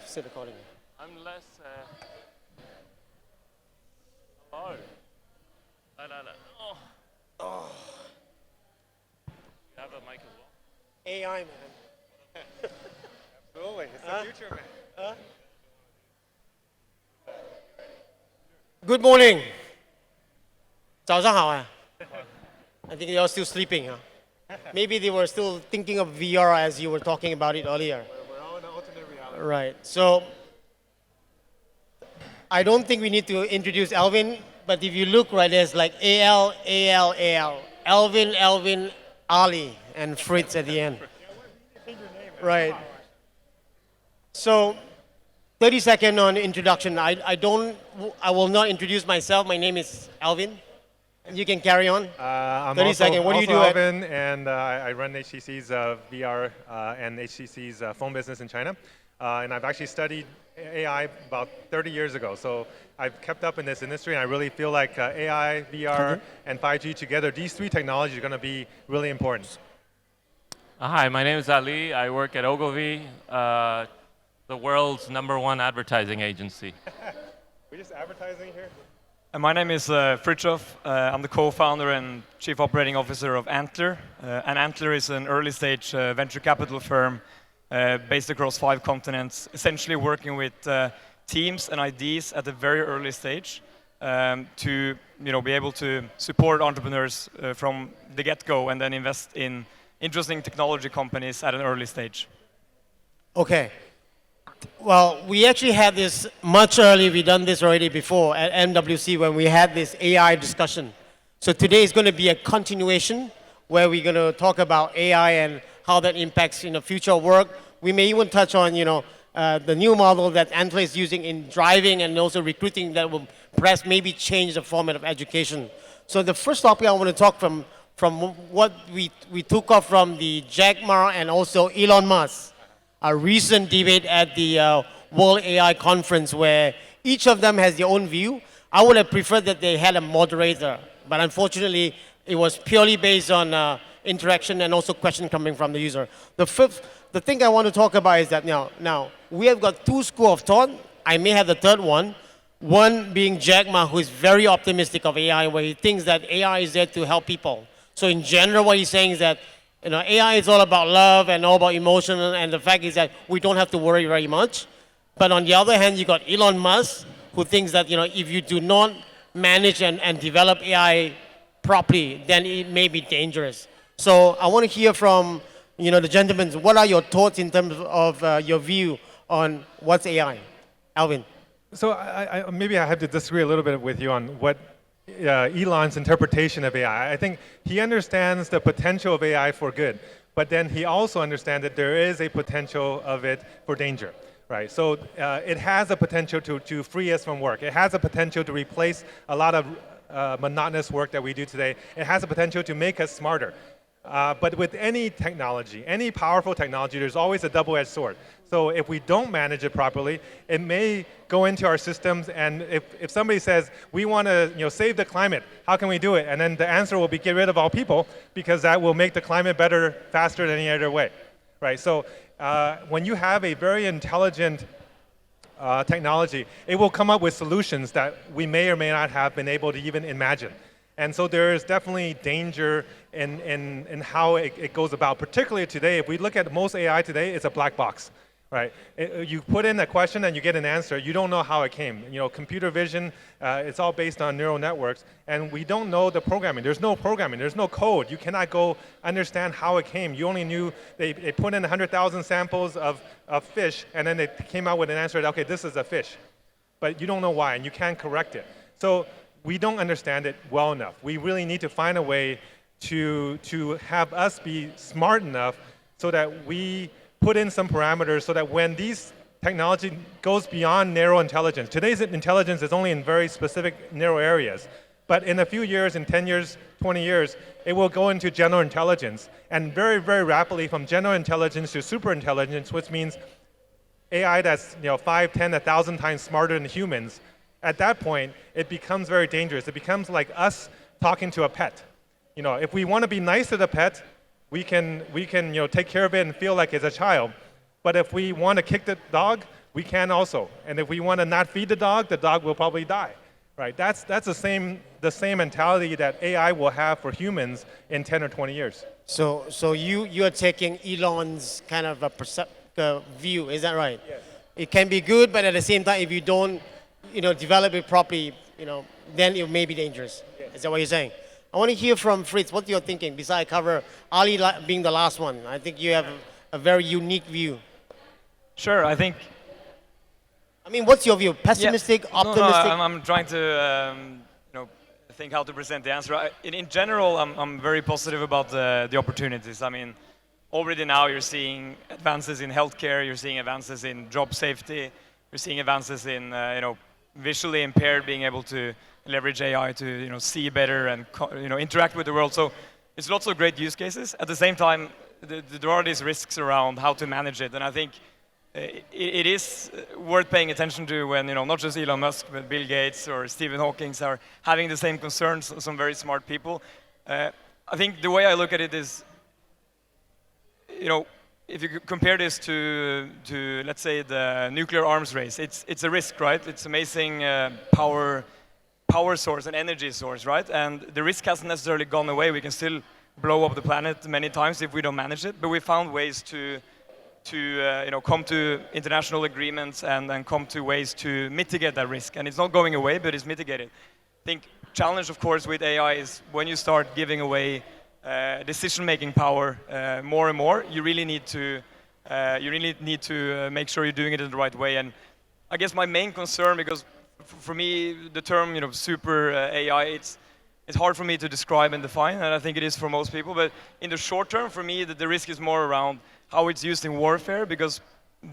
sit accordingly. Unless, hello. Oh. You have a mic as well? AI, man. Absolutely, it's the future, man. Good morning. 早上好 I think they are still sleeping, huh? Maybe they were still thinking of VR as you were talking about it earlier. We're all in an alternate reality. Right. So I don't think we need to introduce Alvin, but if you look right, there's like AL, AL, AL, Alvin, Alvin, Ali, and Fritz at the end. Right. So 30-second on introduction. I will not introduce myself. My name is Alvin. You can carry on. I'm 30 also, seconds. What do you do at- Alvin, and I run HTC's VR and HTC's phone business in China. And I've actually studied AI about 30 years ago. So I've kept up in this industry, and I really feel like AI, VR, and 5G together, these three technologies are going to be really important. Hi, my name is Ali. I work at Ogilvy, the world's #1 advertising agency. We're just advertising here? My name is FRIDTJOF. I'm the co-founder and chief operating officer of Antler. And Antler is an early-stage venture capital firm based across 5 continents, essentially working with teams and ideas at a very early stage to be able to support entrepreneurs from the get-go and then invest in interesting technology companies at an early stage. Okay. Well, we actually had this much earlier. We've done this already before at MWC when we had this AI discussion. So today is going to be a continuation where we're going to talk about AI and how that impacts future work. We may even touch on the new model that Antler is using in driving and also recruiting that will perhaps maybe change the format of education. So the first topic I want to talk from what we took off from the Jack Ma and also Elon Musk. A recent debate at the World AI Conference where each of them has their own view. I would have preferred that they had a moderator, but unfortunately, it was purely based on interaction and also questions coming from the user. The thing I want to talk about is that now we have got 2 schools of thought. I may have the third one. One being Jack Ma, who is very optimistic of AI, where he thinks that AI is there to help people. So in general, what he's saying is that AI is all about love and all about emotion, and the fact is that we don't have to worry very much. But on the other hand, you got Elon Musk, who thinks that if you do not manage and develop AI properly, then it may be dangerous. So I want to hear from the gentlemen. What are your thoughts in terms of your view on what's AI? Alvin. So maybe I have to disagree a little bit with you on what Elon's interpretation of AI. I think he understands the potential of AI for good, but then he also understands that there is a potential of it for danger, right? So it has a potential to free us from work. It has a potential to replace a lot of monotonous work that we do today. It has a potential to make us smarter. But with any technology, any powerful technology, there's always a double-edged sword. So if we don't manage it properly, it may go into our systems. And if somebody says, we want to save the climate, how can we do it? And then the answer will be get rid of all people, because that will make the climate better faster than any other way, right? So when you have a very intelligent technology, it will come up with solutions that we may or may not have been able to even imagine. And so there is definitely danger in how it goes about, particularly today. If we look at most AI today, it's a black box, right? You put in a question and you get an answer. You don't know how it came. Computer vision, it's all based on neural networks, and we don't know the programming. There's no programming. There's no code. You cannot go understand how it came. You only knew they put in 100,000 samples of fish, and then they came out with an answer that, okay, this is a fish. But you don't know why, and you can't correct it. So we don't understand it well enough. We really need to find a way to have us be smart enough so that we put in some parameters so that when these technology goes beyond narrow intelligence, today's intelligence is only in very specific narrow areas. But in a few years, in 10 years, 20 years, it will go into general intelligence. And very, very rapidly from general intelligence to super intelligence, which means AI that's 5, 10, 1,000 times smarter than humans. At that point, it becomes very dangerous. It becomes like us talking to a pet. If we want to be nice to the pet, we can take care of it and feel like it's a child. But if we want to kick the dog, we can also. And if we want to not feed the dog will probably die. Right? That's the same mentality that AI will have for humans in 10 or 20 years. So you're taking Elon's kind of a view, is that right? Yes. It can be good, but at the same time, if you don't, develop it properly, then it may be dangerous. Yes. Is that what you're saying? I want to hear from Fritz. What you're thinking? Besides cover Ali being the last one, I think you have a very unique view. Sure, I think. I mean, what's your view? Pessimistic, optimistic? No, I'm trying to think how to present the answer. In general, I'm very positive about the opportunities. I mean, already now you're seeing advances in healthcare, you're seeing advances in job safety, you're seeing advances in visually impaired being able to leverage AI to see better and interact with the world. So it's lots of great use cases. At the same time, there are these risks around how to manage it, and I think it is worth paying attention to when not just Elon Musk but Bill Gates or Stephen Hawking are having the same concerns. Some very smart people. I think the way I look at it is, if you compare this to let's say the nuclear arms race, it's a risk, right? It's amazing power source and energy source, right? And the risk hasn't necessarily gone away. We can still blow up the planet many times if we don't manage it. But we found ways to come to international agreements and come to ways to mitigate that risk. And it's not going away, but it's mitigated. I think challenge, of course, with AI is when you start giving away decision-making power more and more, you really need to make sure you're doing it in the right way. And I guess my main concern, because for me, the term super AI, it's hard for me to describe and define, and I think it is for most people. But in the short term, for me, the risk is more around how it's used in warfare, because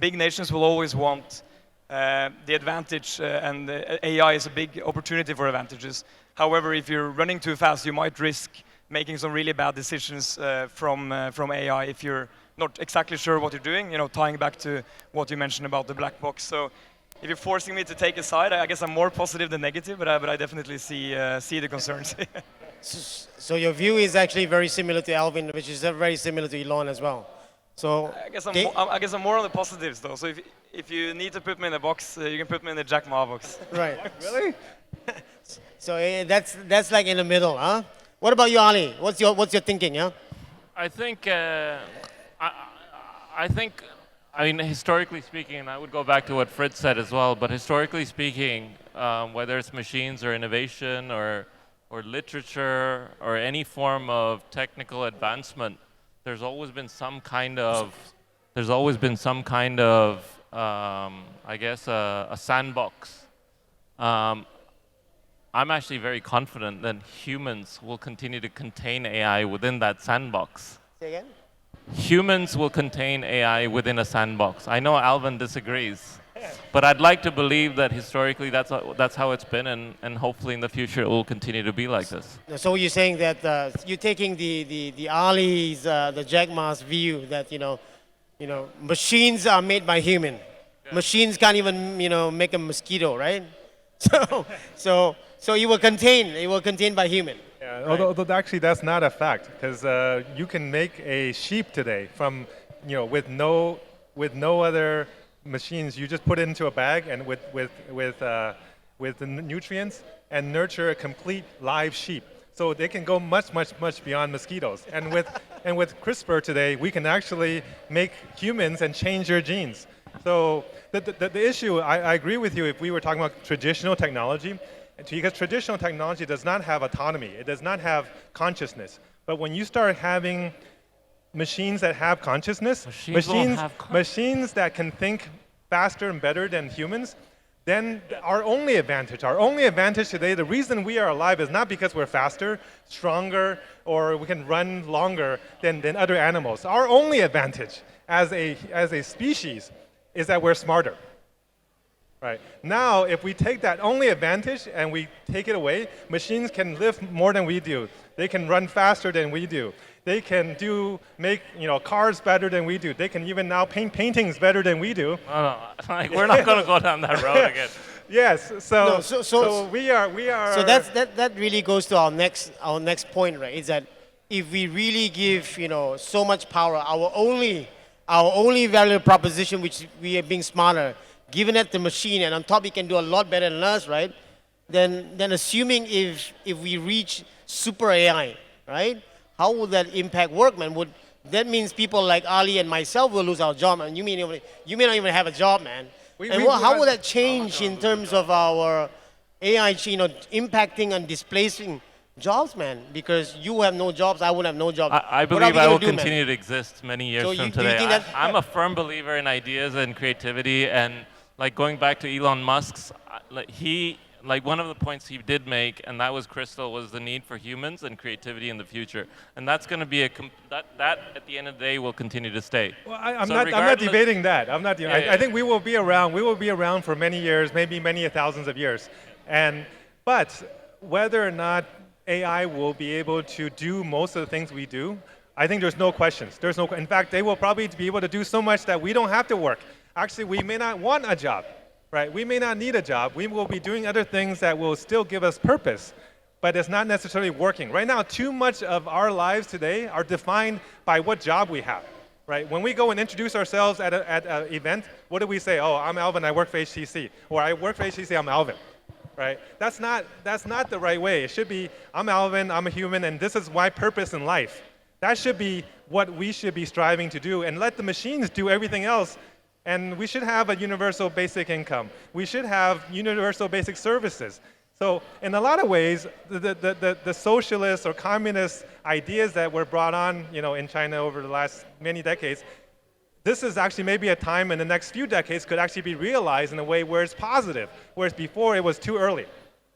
big nations will always want the advantage, and AI is a big opportunity for advantages. However, if you're running too fast, you might risk making some really bad decisions from AI if you're not exactly sure what you're doing, tying back to what you mentioned about the black box. So if you're forcing me to take a side, I guess I'm more positive than negative, but I definitely see the concerns. So your view is actually very similar to Alvin, which is very similar to Elon as well. So I guess I'm more on the positives, though. So if you need to put me in a box, you can put me in the Jack Ma box. Right. Really? So that's like in the middle, huh? What about you, Ali? What's your thinking, yeah? I think, I mean, historically speaking, and I would go back to what Fritz said as well, but historically speaking, whether it's machines or innovation or literature or any form of technical advancement, there's always been some kind of, I guess, a sandbox. I'm actually very confident that humans will continue to contain AI within that sandbox. Say again? Humans will contain AI within a sandbox. I know Alvin disagrees, but I'd like to believe that historically that's how it's been, and hopefully in the future it will continue to be like this. So you're saying that you're taking the Ali's, the Jack Ma's view that machines are made by human. Yeah. Machines can't even make a mosquito, right? So it will contain by human. Yeah, right? although actually that's not a fact, because you can make a sheep today from, with no other machines. You just put it into a bag and with the nutrients and nurture a complete live sheep. So they can go much beyond mosquitoes. And with CRISPR today, we can actually make humans and change their genes. So the issue, I agree with you if we were talking about traditional technology, because traditional technology does not have autonomy. It does not have consciousness. But when you start having machines that have consciousness, machines that can think faster and better than humans, then our only advantage today, the reason we are alive is not because we're faster, stronger, or we can run longer than other animals. Our only advantage as a species is that we're smarter. Right. Now, if we take that only advantage and we take it away, machines can live more than we do. They can run faster than we do. They can make cars better than we do. They can even now paint paintings better than we do. No, we're not going to go down that road again. Yes. So we are. So that really goes to our next point, right? Is that if we really give so much power, our only value proposition, which we are being smarter, given it the machine, and on top it can do a lot better than us, right? Then assuming if we reach super AI, right? How would that impact work, man? Would that means people like Ali and myself will lose our job, and you may not even have a job, man. How will that change in terms of our AI, impacting and displacing jobs, man? Because you have no jobs, I would have no jobs. I believe I will continue to exist many years from today. I'm a firm believer in ideas and creativity, and like going back to Elon Musk's, one of the points he did make, and that was crystal, was the need for humans and creativity in the future, and that's going to be that at the end of the day will continue to stay. Well, I'm not debating that. I think we will be around. We will be around for many years, maybe many thousands of years, but whether or not AI will be able to do most of the things we do, I think there's no questions. In fact, they will probably be able to do so much that we don't have to work. Actually, we may not want a job. Right? We may not need a job. We will be doing other things that will still give us purpose, but it's not necessarily working. Right now, too much of our lives today are defined by what job we have. Right? When we go and introduce ourselves at an event, what do we say? Oh, I'm Alvin, I work for HTC. Or I work for HTC, I'm Alvin. Right? That's not the right way. It should be, I'm Alvin, I'm a human, and this is my purpose in life. That should be what we should be striving to do, and let the machines do everything else. And we should have a universal basic income. We should have universal basic services. So in a lot of ways, the socialist or communist ideas that were brought on, in China over the last many decades, this is actually maybe a time in the next few decades could actually be realized in a way where it's positive, whereas before it was too early.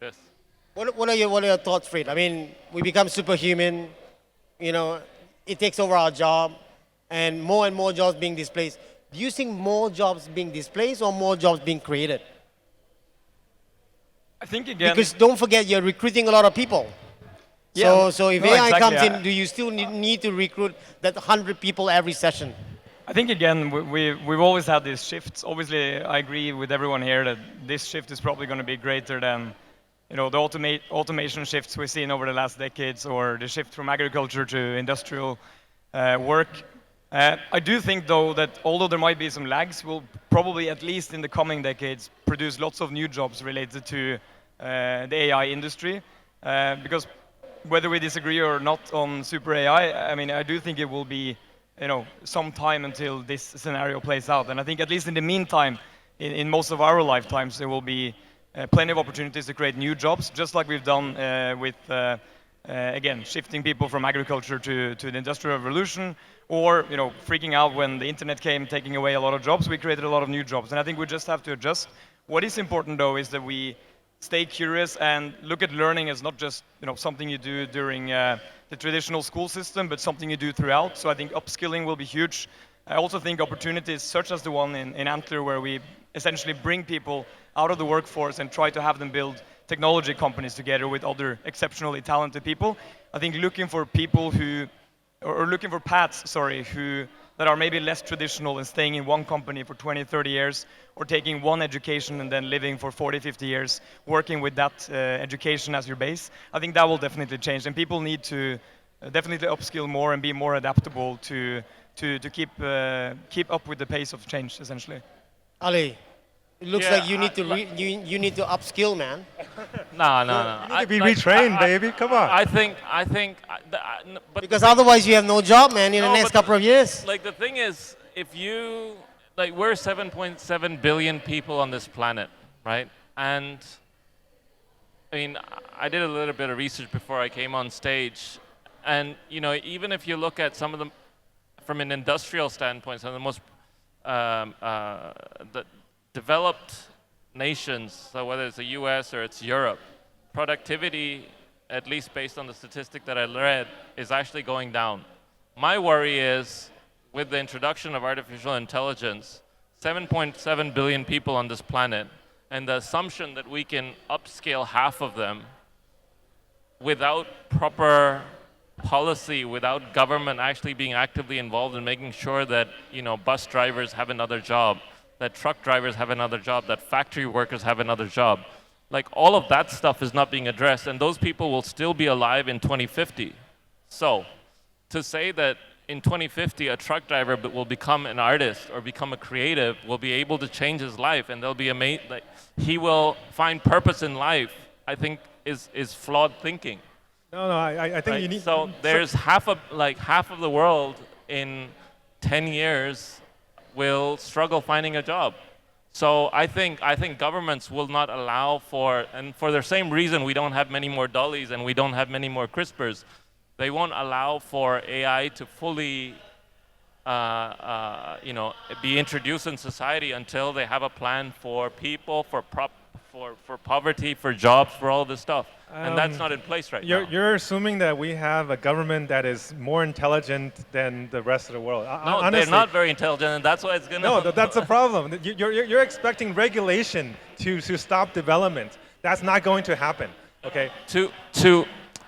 Yes. What are your thoughts, Fred? I mean, we become superhuman, it takes over our job, and more jobs being displaced. Do you think more jobs being displaced or more jobs being created? I think again... Because don't forget, you're recruiting a lot of people. Yeah, so if AI comes in, do you still need to recruit that 100 people every session? I think again, we've always had these shifts. Obviously, I agree with everyone here that this shift is probably going to be greater than the automation shifts we've seen over the last decades, or the shift from agriculture to industrial work. I do think, though, that although there might be some lags, we'll probably, at least in the coming decades, produce lots of new jobs related to the AI industry. Because whether we disagree or not on super AI, I mean, I do think it will be, some time until this scenario plays out. And I think, at least in the meantime, in most of our lifetimes, there will be plenty of opportunities to create new jobs, just like we've done with, again, shifting people from agriculture to the Industrial Revolution, or freaking out when the internet came, taking away a lot of jobs. We created a lot of new jobs, and I think we just have to adjust. What is important, though, is that we stay curious and look at learning as not just something you do during the traditional school system, but something you do throughout. So I think upskilling will be huge. I also think opportunities such as the one in Antler, where we essentially bring people out of the workforce and try to have them build technology companies together with other exceptionally talented people. I think looking for people looking for paths, that are maybe less traditional and staying in one company for 20, 30 years, or taking one education and then living for 40, 50 years, working with that education as your base. I think that will definitely change, and people need to definitely upskill more and be more adaptable to keep up with the pace of change, essentially. Ali, it looks like you need to upskill, man. No. You need to be retrained, baby. Come on. I think. But because otherwise you have no job, man, in the next couple of years. Like, the thing is, we're 7.7 billion people on this planet, right? And I mean, I did a little bit of research before I came on stage, and even if you look at some of them from an industrial standpoint, some of the most the developed nations, so whether it's the US or it's Europe, productivity, at least based on the statistic that I read, is actually going down. My worry is, with the introduction of artificial intelligence, 7.7 billion people on this planet, and the assumption that we can upscale half of them without proper policy, without government actually being actively involved in making sure that bus drivers have another job, that truck drivers have another job, that factory workers have another job. Like, all of that stuff is not being addressed, and those people will still be alive in 2050. So, to say that in 2050, a truck driver will become an artist or become a creative, will be able to change his life, and they'll be amazed. Like, he will find purpose in life. I think is flawed thinking. No, I think Right? you need. So there's half of the world in 10 years will struggle finding a job. So I think governments will not allow for, and for the same reason we don't have many more dollies and we don't have many more CRISPRs, they won't allow for AI to fully be introduced in society until they have a plan for people, for poverty, for jobs, for all this stuff. And that's not in place right now. You're assuming that we have a government that is more intelligent than the rest of the world. No, Honestly, they're not very intelligent, and that's why it's going to... No, that's the problem. You're expecting regulation to stop development. That's not going to happen, okay?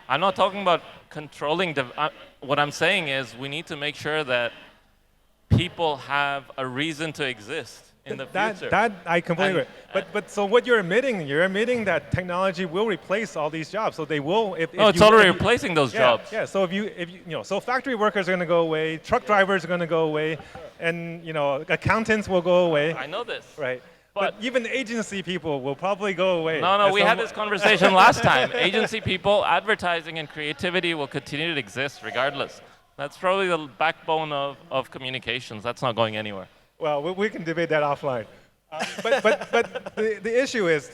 I'm not talking about controlling... what I'm saying is we need to make sure that people have a reason to exist in the future. That I completely agree. But so what you're admitting that technology will replace all these jobs. So they will. It's already replacing those jobs. Yeah. So so factory workers are going to go away, truck drivers are going to go away, and accountants will go away. I know this. Right. But even agency people will probably go away. No, we had this conversation last time. Agency people, advertising, and creativity will continue to exist regardless. That's probably the backbone of communications. That's not going anywhere. Well, we can debate that offline. But the issue is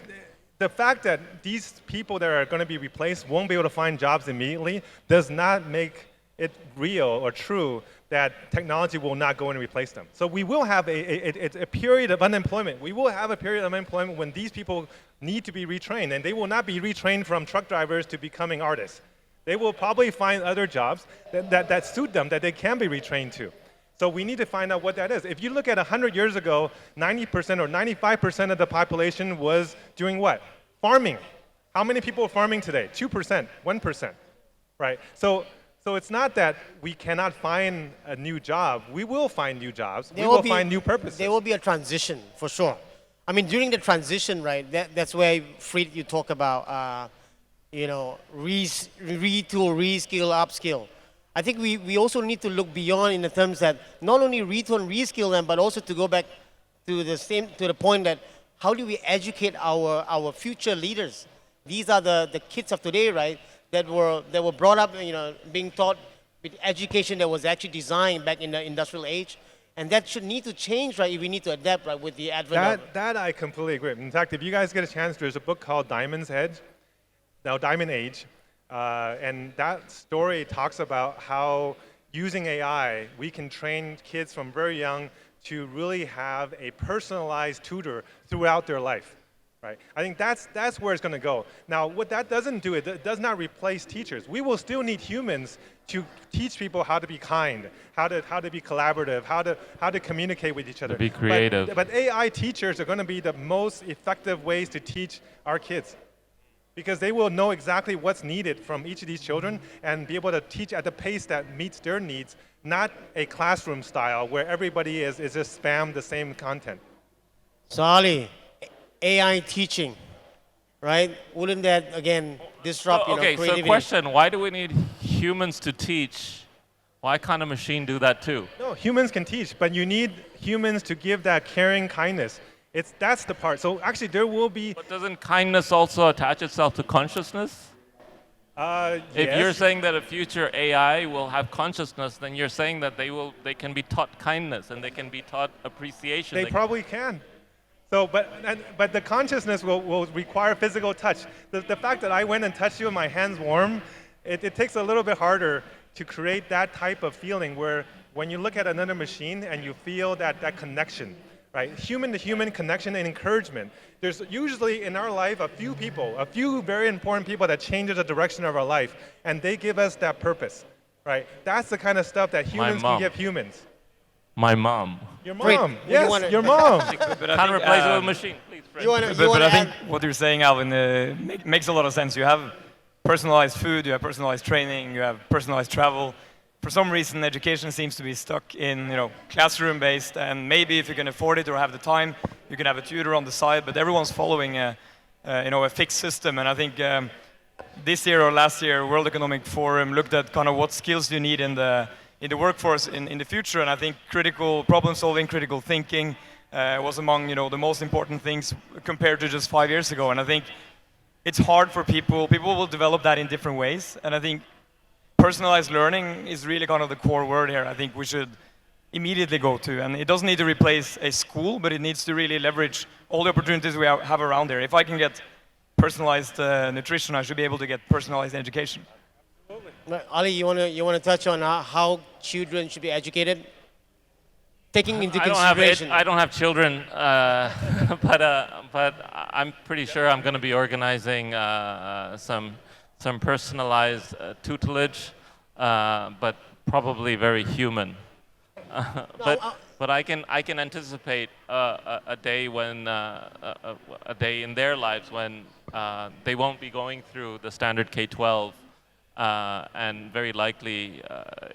the fact that these people that are going to be replaced won't be able to find jobs immediately does not make it real or true that technology will not go in and replace them. So we will have a period of unemployment. We will have a period of unemployment when these people need to be retrained, and they will not be retrained from truck drivers to becoming artists. They will probably find other jobs that suit them, that they can be retrained to. So we need to find out what that is. If you look at 100 years ago, 90% or 95% of the population was doing what? Farming. How many people are farming today? 2%, 1%, right? So it's not that we cannot find a new job. We will find new jobs. We will find new purposes. There will be a transition, for sure. I mean, during the transition, right, that's where, Frid, you talk about, retool, reskill, upskill. I think we also need to look beyond in the terms that not only retool and reskill them, but also to go back to the point that how do we educate our future leaders? These are the kids of today, right? That were brought up, being taught with education that was actually designed back in the industrial age, and that should need to change, right? If we need to adapt, right, with the advent of that I completely agree. In fact, if you guys get a chance, there's a book called Diamond Age. And that story talks about how using AI, we can train kids from very young to really have a personalized tutor throughout their life, right? I think that's where it's going to go. Now, what that doesn't do, it does not replace teachers. We will still need humans to teach people how to be kind, how to be collaborative, how to communicate with each other. To be creative. But AI teachers are going to be the most effective ways to teach our kids, because they will know exactly what's needed from each of these children and be able to teach at the pace that meets their needs, not a classroom style where everybody is just spammed the same content. So Ali, AI teaching, right? Wouldn't that, again, disrupt creativity? So question, why do we need humans to teach? Why can't a machine do that too? No, humans can teach, but you need humans to give that caring kindness. That's the part. So actually there will be... But doesn't kindness also attach itself to consciousness? Yes. If you're saying that a future AI will have consciousness, then you're saying that they can be taught kindness and they can be taught appreciation. They probably can. So, but the consciousness will require physical touch. The fact that I went and touched you and my hands warm, it takes a little bit harder to create that type of feeling where when you look at another machine and you feel that connection. Right? Human-to-human connection and encouragement. There's usually in our life a few very important people that change the direction of our life, and they give us that purpose. Right? That's the kind of stuff that humans can give humans. My mom. Your mom. Yes, your mom. Can't replace it with a machine, please, friend. But I think what you're saying, Alvin, makes a lot of sense. You have personalized food, you have personalized training, you have personalized travel. For some reason, education seems to be stuck in, classroom-based, and maybe if you can afford it or have the time, you can have a tutor on the side. But everyone's following a fixed system. And I think this year or last year, World Economic Forum looked at kind of what skills you need in the in the workforce in the future. And I think critical problem solving, critical thinking was among the most important things compared to just 5 years ago. And I think it's hard for people. People will develop that in different ways. And I think personalized learning is really kind of the core word here. I think we should immediately go to. And it doesn't need to replace a school, but it needs to really leverage all the opportunities we have around there. If I can get personalized nutrition, I should be able to get personalized education. Ali, you want to touch on how children should be educated, taking into consideration. I don't have children, but I'm pretty sure I'm going to be organizing some personalized tutelage, but probably very human. But I can anticipate a day when a day in their lives when they won't be going through the standard K-12. And very likely,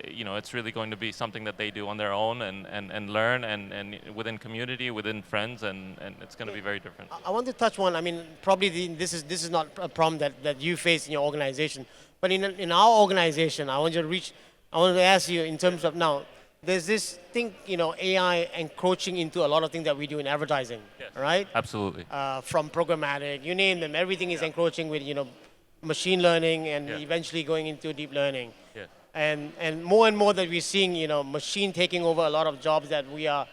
it's really going to be something that they do on their own and learn and within community, within friends, and it's going to be very different. I want to touch one. I mean, probably this is not a problem that you face in your organization, but in our organization, I want to ask you in terms of now. There's this thing, AI encroaching into a lot of things that we do in advertising, yes, right? Absolutely. From programmatic, you name them, everything is encroaching with machine learning and eventually going into deep learning. Yes. And more that we're seeing, machine taking over a lot of jobs that we have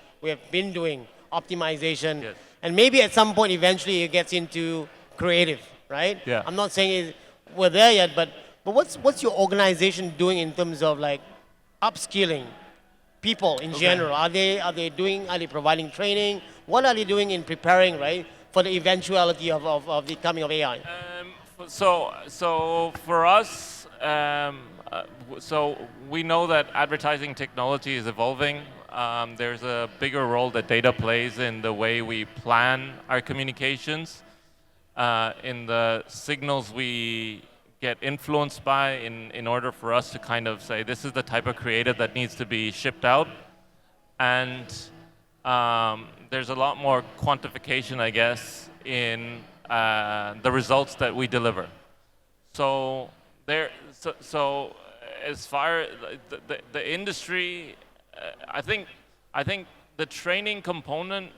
been doing, optimization. Yes. And maybe at some point eventually it gets into creative, right? Yeah. I'm not saying we're there yet, but what's your organization doing in terms of like upskilling people in general? Are they providing training? What are they doing in preparing, right, for the eventuality of the coming of AI? So for us, so we know that advertising technology is evolving. There's a bigger role that data plays in the way we plan our communications, in the signals we get influenced by in order for us to kind of say this is the type of creative that needs to be shipped out. And there's a lot more quantification, I guess, in the results that we deliver. So as far the industry, I think the training component.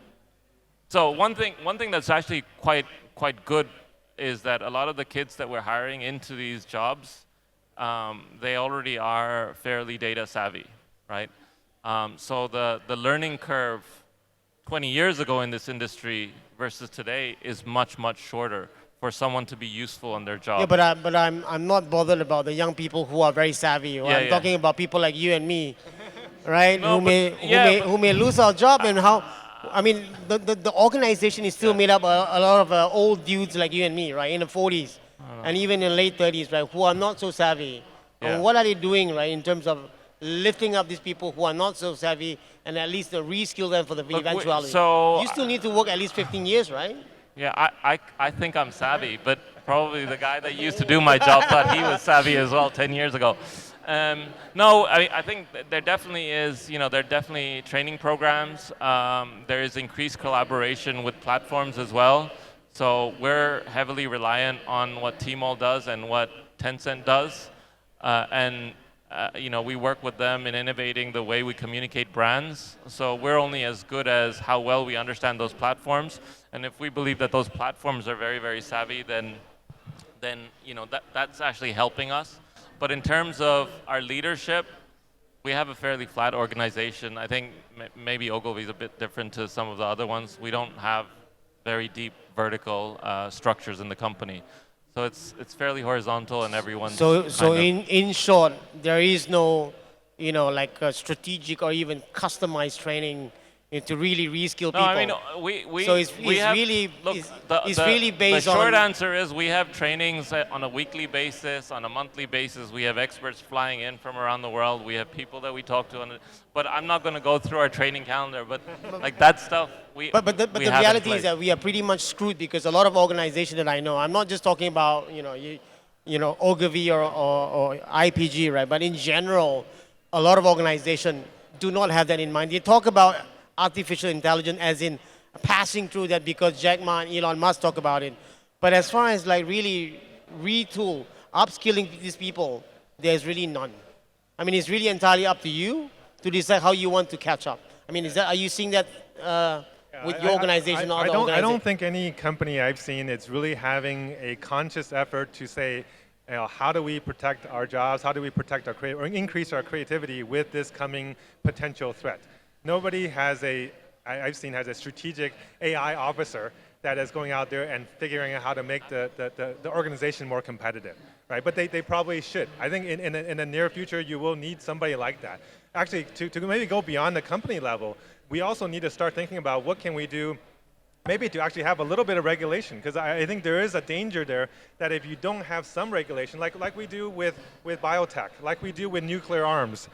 So one thing that's actually quite good is that a lot of the kids that we're hiring into these jobs, they already are fairly data savvy, right? So the learning curve 20 years ago in this industry versus today is much shorter for someone to be useful in their job. Yeah, but I'm not bothered about the young people who are very savvy. I'm talking about people like you and me, right? No, who may lose our job and how. I mean, the organization is still made up a lot of old dudes like you and me, right, in the 40s, and even in late 30s, right, who are not so savvy. Yeah. And what are they doing, right, in terms of lifting up these people who are not so savvy and at least reskill them for the eventuality? You still need to work at least 15 years, right? Yeah, I think I'm savvy, but probably the guy that used to do my job thought he was savvy as well 10 years ago. No, I think there definitely is, there are definitely training programs. There is increased collaboration with platforms as well. So we're heavily reliant on what Tmall does and what Tencent does. We work with them in innovating the way we communicate brands. So we're only as good as how well we understand those platforms. And if we believe that those platforms are very, very savvy, then that's actually helping us. But in terms of our leadership, we have a fairly flat organization. I think maybe Ogilvy is a bit different to some of the other ones. We don't have very deep vertical structures in the company. So it's fairly horizontal and everyone's So in short, there is no, like strategic or even customized training to really reskill people. No, I mean, so it's really based on. The short answer is we have trainings on a weekly basis, on a monthly basis. We have experts flying in from around the world. We have people that we talk to. But I'm not going to go through our training calendar. But like that stuff, But the reality is that we are pretty much screwed because a lot of organizations that I know, I'm not just talking about Ogilvy or IPG, right? But in general, a lot of organizations do not have that in mind. They talk about artificial intelligence as in passing through that because Jack Ma and Elon Musk talk about it. But as far as like really retool, upskilling these people, there's really none. I mean, it's really entirely up to you to decide how you want to catch up. I mean, are you seeing that with your organization or other organizations? I don't think any company I've seen is really having a conscious effort to say, how do we protect our jobs? How do we protect our or increase our creativity with this coming potential threat? Nobody I've seen has a strategic AI officer that is going out there and figuring out how to make the organization more competitive, right? But they probably should. I think in the near future, you will need somebody like that. Actually, to maybe go beyond the company level, we also need to start thinking about what can we do maybe to actually have a little bit of regulation, because I think there is a danger there that if you don't have some regulation, like we do with biotech, like we do with nuclear arms,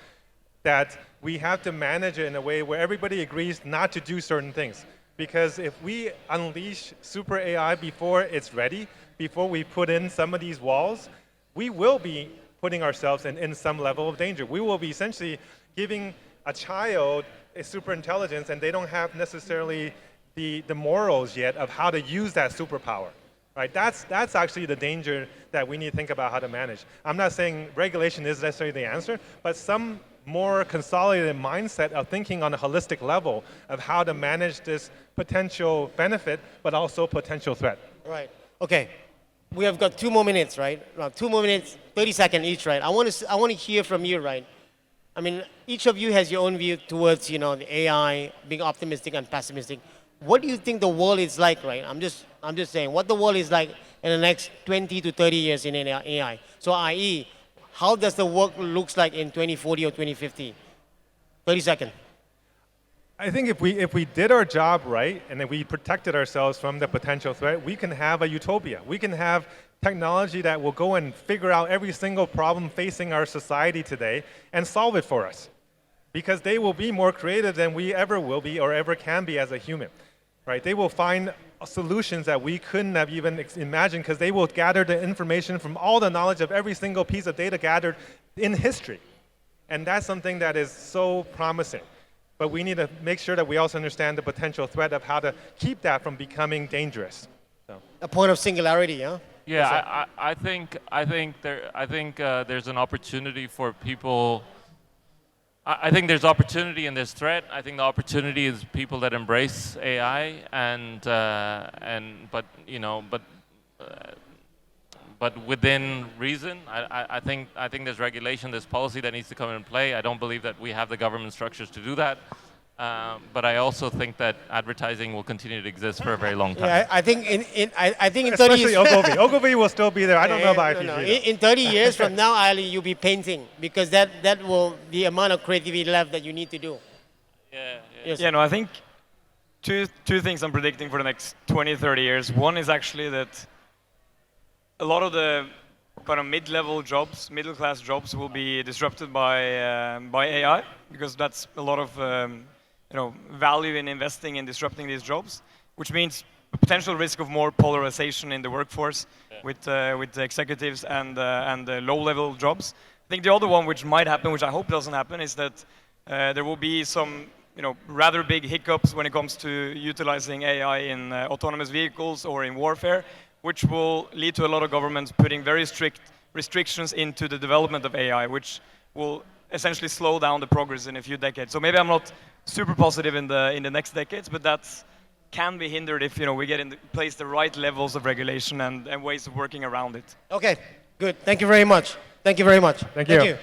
that we have to manage it in a way where everybody agrees not to do certain things. Because if we unleash super AI before it's ready, before we put in some of these walls, we will be putting ourselves in some level of danger. We will be essentially giving a child a super intelligence and they don't have necessarily the morals yet of how to use that superpower, right? That's actually the danger that we need to think about how to manage. I'm not saying regulation is necessarily the answer, but some more consolidated mindset of thinking on a holistic level of how to manage this potential benefit, but also potential threat. Right. Okay. We have got 2 more minutes, right? 2 more minutes, 30 seconds each, right? I want to hear from you, right? I mean, each of you has your own view towards, the AI, being optimistic and pessimistic. What do you think the world is like, right? I'm just saying what the world is like in the next 20 to 30 years in AI. So, i.e., how does the work looks like in 2040 or 2050? 30 seconds. I think if we did our job right and if we protected ourselves from the potential threat, we can have a utopia. We can have technology that will go and figure out every single problem facing our society today and solve it for us. Because they will be more creative than we ever will be or ever can be as a human, right? They will find solutions that we couldn't have even imagined because they will gather the information from all the knowledge of every single piece of data gathered in history. And that's something that is so promising. But we need to make sure that we also understand the potential threat of how to keep that from becoming dangerous. So. A point of singularity, huh? Yeah, I think there's an opportunity for people. I think there's opportunity in this threat. I think the opportunity is people that embrace AI but within reason. I think there's regulation, there's policy that needs to come into play. I don't believe that we have the government structures to do that. But I also think that advertising will continue to exist for a very long time. Yeah, I think in 30 Especially years. Ogilvy. Ogilvy will still be there. I don't know about IPG. In 30 years from now, Ali, you'll be painting because that will the amount of creativity left that you need to do. Yeah. Yes. Yeah, no, I think two things I'm predicting for the next 20, 30 years. One is actually that a lot of the kind of mid-level jobs, middle-class jobs will be disrupted by AI because that's a lot of value in investing in disrupting these jobs, which means a potential risk of more polarization in the workforce with the executives and the low-level jobs. I think the other one which might happen, which I hope doesn't happen, is that there will be some rather big hiccups when it comes to utilizing AI in autonomous vehicles or in warfare, which will lead to a lot of governments putting very strict restrictions into the development of AI, which will essentially slow down the progress in a few decades. So maybe I'm not super positive in the next decades, but that can be hindered if we get in place the right levels of regulation and ways of working around it. Okay, good. Thank you very much. Thank you very much. Thank you.